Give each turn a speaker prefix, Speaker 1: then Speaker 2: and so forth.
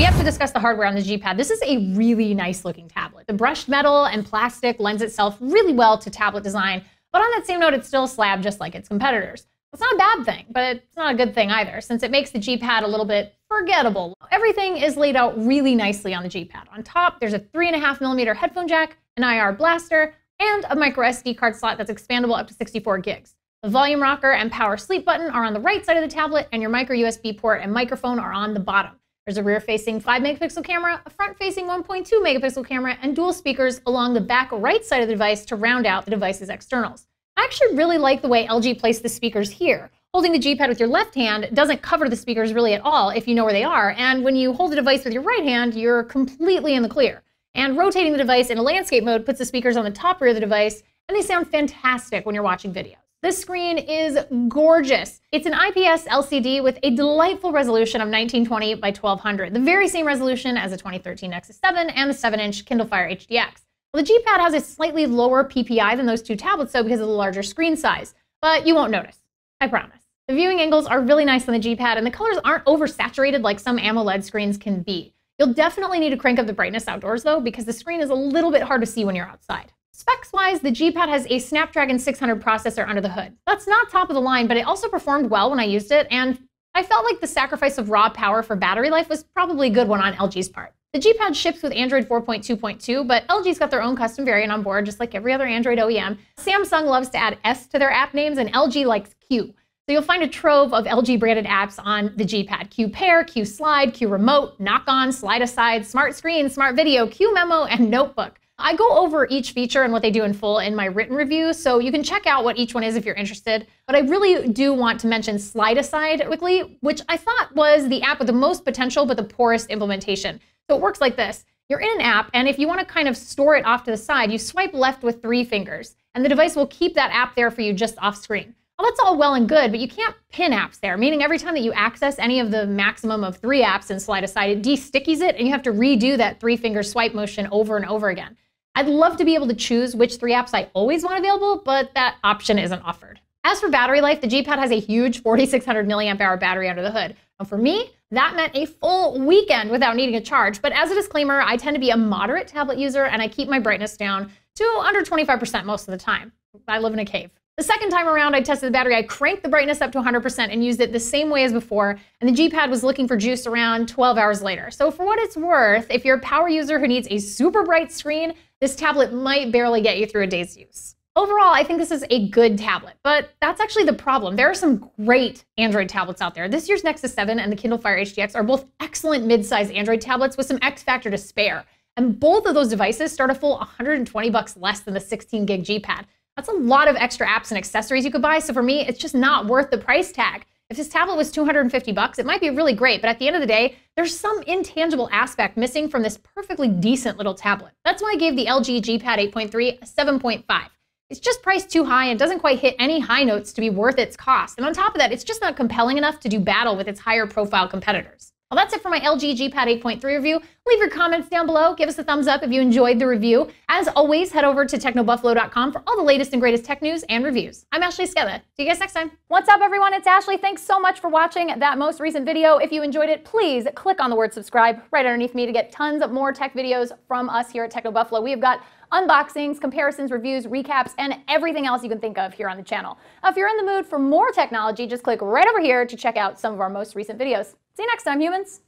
Speaker 1: We have to discuss the hardware on the G-Pad. This is a really nice looking tablet. The brushed metal and plastic lends itself really well to tablet design, but on that same note, it's still a slab just like its competitors. It's not a bad thing, but it's not a good thing either, since it makes the G-Pad a little bit forgettable. Everything is laid out really nicely on the G-Pad. On top, there's a 3.5mm headphone jack, an IR blaster, and a micro SD card slot that's expandable up to 64 gigs. The volume rocker and power sleep button are on the right side of the tablet, and your micro USB port and microphone are on the bottom. There's a rear-facing 5-megapixel camera, a front-facing 1.2-megapixel camera, and dual speakers along the back right side of the device to round out the device's externals. I actually really like the way LG placed the speakers here. Holding the G-Pad with your left hand doesn't cover the speakers really at all if you know where they are, and when you hold the device with your right hand, you're completely in the clear. And rotating the device in a landscape mode puts the speakers on the top rear of the device, and they sound fantastic when you're watching videos. This screen is gorgeous. It's an IPS LCD with a delightful resolution of 1920 by 1200, the very same resolution as the 2013 Nexus 7 and the 7-inch Kindle Fire HDX. Well, the G-Pad has a slightly lower PPI than those two tablets, though, because of the larger screen size, but you won't notice, I promise. The viewing angles are really nice on the G-Pad, and the colors aren't oversaturated like some AMOLED screens can be. You'll definitely need to crank up the brightness outdoors, though, because the screen is a little bit hard to see when you're outside. Specs-wise, the G-Pad has a Snapdragon 600 processor under the hood. That's not top of the line, but it also performed well when I used it, and I felt like the sacrifice of raw power for battery life was probably a good one on LG's part. The G-Pad ships with Android 4.2.2, but LG's got their own custom variant on board, just like every other Android OEM. Samsung loves to add S to their app names, and LG likes Q. So you'll find a trove of LG-branded apps on the G-Pad. Q Pair, Q Slide, Q Remote, Knock On, Slide Aside, Smart Screen, Smart Video, Q Memo, and Notebook. I go over each feature and what they do in full in my written review, so you can check out what each one is if you're interested. But I really do want to mention Slide Aside quickly, which I thought was the app with the most potential but the poorest implementation. So it works like this. You're in an app, and if you want to kind of store it off to the side, you swipe left with 3 fingers, and the device will keep that app there for you just off screen. Well, that's all well and good, but you can't pin apps there, meaning every time that you access any of the maximum of 3 apps in Slide Aside, it de-stickies it, and you have to redo that 3-finger swipe motion over and over again. I'd love to be able to choose which 3 apps I always want available, but that option isn't offered. As for battery life, the G-Pad has a huge 4,600 mAh battery under the hood. And for me, that meant a full weekend without needing a charge. But as a disclaimer, I tend to be a moderate tablet user, and I keep my brightness down to under 25% most of the time. I live in a cave. The second time around I tested the battery, I cranked the brightness up to 100% and used it the same way as before, and the G-Pad was looking for juice around 12 hours later. So for what it's worth, if you're a power user who needs a super bright screen, this tablet might barely get you through a day's use. Overall, I think this is a good tablet, but that's actually the problem. There are some great Android tablets out there. This year's Nexus 7 and the Kindle Fire HDX are both excellent mid-size Android tablets with some X factor to spare. And both of those devices start a full $120 less than the 16-gig G-Pad. That's a lot of extra apps and accessories you could buy, so for me, it's just not worth the price tag. If this tablet was $250, it might be really great, but at the end of the day, there's some intangible aspect missing from this perfectly decent little tablet. That's why I gave the LG G-Pad 8.3 a 7.5. It's just priced too high and doesn't quite hit any high notes to be worth its cost. And on top of that, it's just not compelling enough to do battle with its higher profile competitors. Well, that's it for my LG G-Pad 8.3 review. Leave your comments down below. Give us a thumbs up if you enjoyed the review. As always, head over to technobuffalo.com for all the latest and greatest tech news and reviews. I'm Ashley Skella. See you guys next time. What's up, everyone? It's Ashley. Thanks so much for watching that most recent video. If you enjoyed it, please click on the word subscribe right underneath me to get tons of more tech videos from us here at TechnoBuffalo. We've got unboxings, comparisons, reviews, recaps, and everything else you can think of here on the channel. If you're in the mood for more technology, just click right over here to check out some of our most recent videos. See you next time, humans.